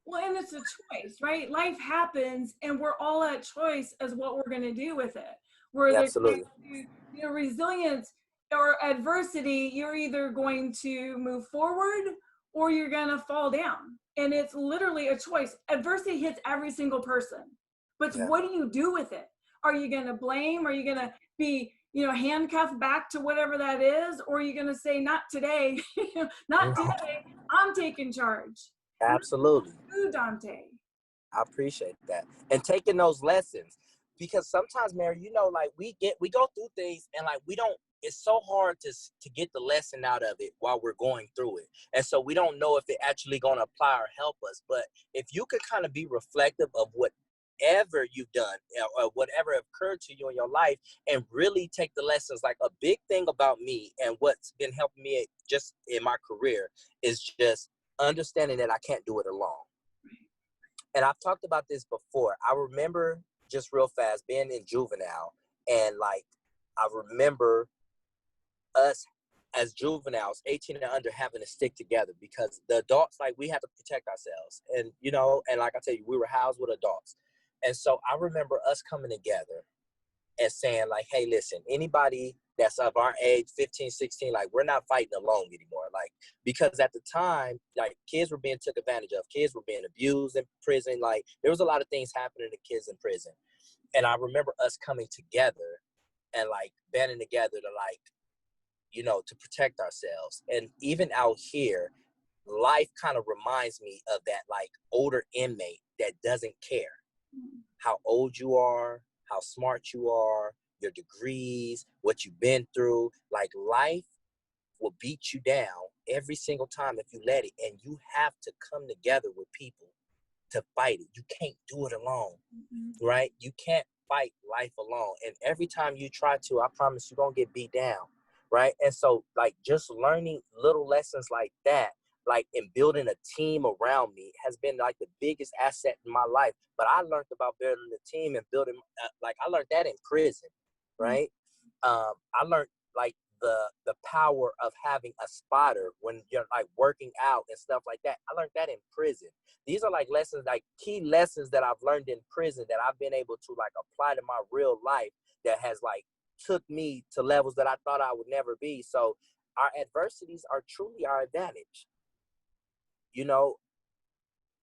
Well, and it's a choice, right? Life happens and we're all at choice as what we're going to do with it. Where they're going Absolutely. to, resilience or adversity, you're either going to move forward or you're going to fall down. And it's literally a choice. Adversity hits every single person. But Yeah. what do you do with it? Are you going to blame? Are you going to be, handcuffed back to whatever that is? Or are you going to say, not today, not Mhm. today, I'm taking charge? Absolutely. Ooh, Dante. I appreciate that. And taking those lessons. Because sometimes, Mary, like we go through things and like we don't, it's so hard to get the lesson out of it while we're going through it. And so we don't know if it actually gonna apply or help us. But if you could kind of be reflective of whatever you've done or whatever occurred to you in your life and really take the lessons, like a big thing about me and what's been helping me just in my career is just understanding that I can't do it alone. And I've talked about this before. I remember just real fast being in juvenile, and like I remember us as juveniles, 18 and under, having to stick together because the adults, like, we had to protect ourselves. And and like I tell you, we were housed with adults. And so I remember us coming together and saying, like, hey, listen, anybody that's of our age, 15, 16, like, we're not fighting alone anymore. Like, because at the time, like, kids were being took advantage of. Kids were being abused in prison. Like, there was a lot of things happening to kids in prison. And I remember us coming together and, like, banding together to, like, to protect ourselves. And even out here, life kind of reminds me of that, like, older inmate that doesn't care how old you are, how smart you are, your degrees, what you've been through. Like, life will beat you down every single time if you let it. And you have to come together with people to fight it. You can't do it alone, right? You can't fight life alone. And every time you try to, I promise you're going to get beat down, right? And so, like, just learning little lessons like that, like, and building a team around me has been like the biggest asset in my life. But I learned about building a team and building, like, I learned that in prison, right? I learned, like, the power of having a spotter when you're, like, working out and stuff like that. I learned that in prison. These are, like, lessons, like, key lessons that I've learned in prison that I've been able to, like, apply to my real life that has, like, took me to levels that I thought I would never be. So our adversities are truly our advantage. You know,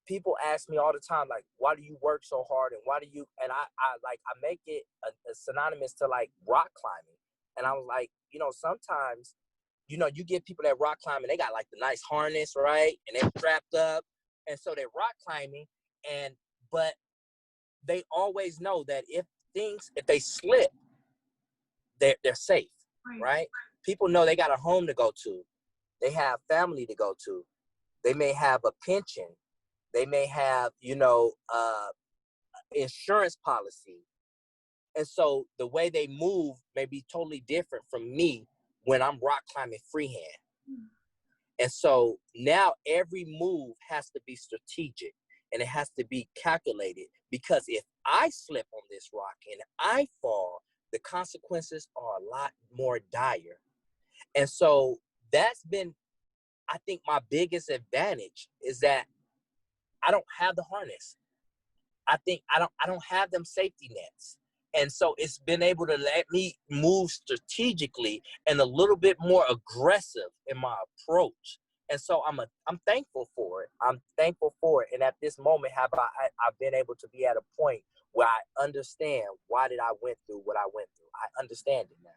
people ask me all the time, like, why do you work so hard? And why do you, and I make it a synonymous to, like, rock climbing. And I was like, sometimes, you get people that rock climbing, they got, like, the nice harness, right? And they're strapped up. And so they're rock climbing. But they always know that if they slip, they're safe, right? People know they got a home to go to. They have family to go to. They may have a pension. They may have, insurance policy. And so the way they move may be totally different from me when I'm rock climbing freehand. And so now every move has to be strategic and it has to be calculated, because if I slip on this rock and I fall, the consequences are a lot more dire. And so that's been, I think, my biggest advantage is that I don't have the harness. I think I don't have them safety nets. And so it's been able to let me move strategically and a little bit more aggressive in my approach. And so I'm thankful for it. I'm thankful for it. And at this moment, I've been able to be at a point where I understand why did I went through what I went through. I understand it now.